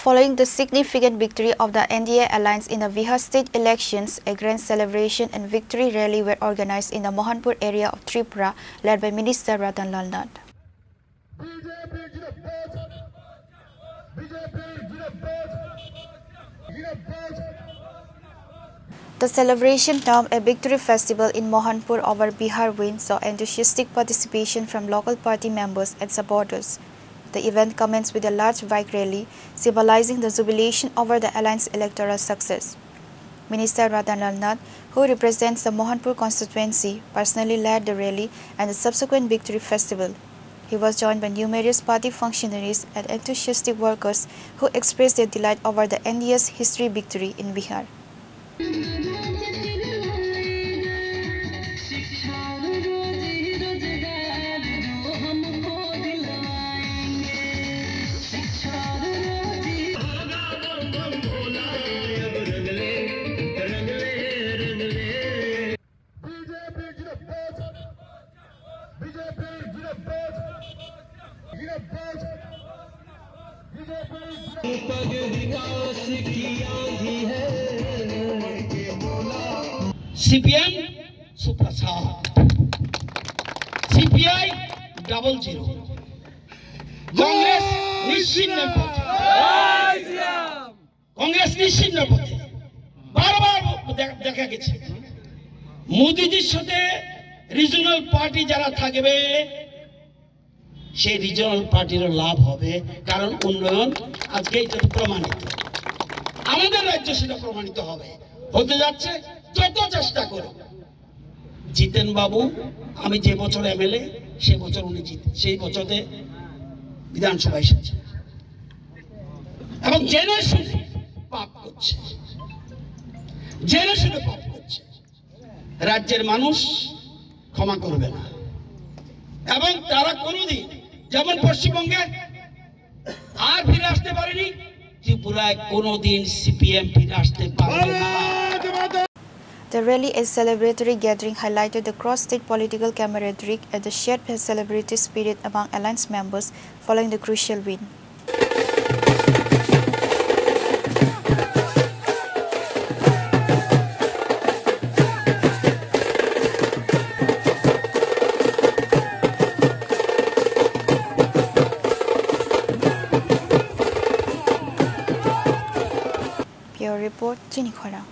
Following the significant victory of the NDA alliance in the Bihar state elections, a grand celebration and victory rally were organized in the Mohanpur area of Tripura, led by Minister Ratan Lal Nath. The celebration, termed a victory festival in Mohanpur over Bihar win, saw enthusiastic participation from local party members and supporters. The event commenced with a large bike rally, symbolizing the jubilation over the alliance electoral success. Minister Ratan Lal Nath, who represents the Mohanpur constituency, personally led the rally and the subsequent victory festival. He was joined by numerous party functionaries and enthusiastic workers who expressed their delight over the NDA's history victory in Bihar. CPM Suprasad, CPI 00, Congress निश्चिन्न पथे, कांग्रेस निश्चिन्न पथे, बार देखा गेছে মোদিজির সাথে regional party যারা থাকবে সেই regional পার্টির লাভ হবে, কারণ উন্নয়ন আজকে এটা প্রমাণিত, আমাদের রাজ্য সেটা প্রমাণিত হবে, হতে যাচ্ছে। যত চেষ্টা করো জিতেন বাবু, আমি যে বছর এমএলএ সে বছর উনি সেই বছরে বিধানসভা এসেছে এবং জেনে শুনে পাপ করছে, জেনে শুনে পাপ করছে, রাজ্যের মানুষ ক্ষমা করবে না এবং তারা কোনোদিন যেমন পশ্চিমবঙ্গে আর ফিরে আসতে পারেনি, ত্রিপুরায় কোনোদিন সিপিএম ফিরে আসতে পারবে না। The rally and celebratory gathering highlighted the cross-state political camaraderie and the shared celebratory spirit among alliance members following the crucial win. Pure Report, Chinikhora.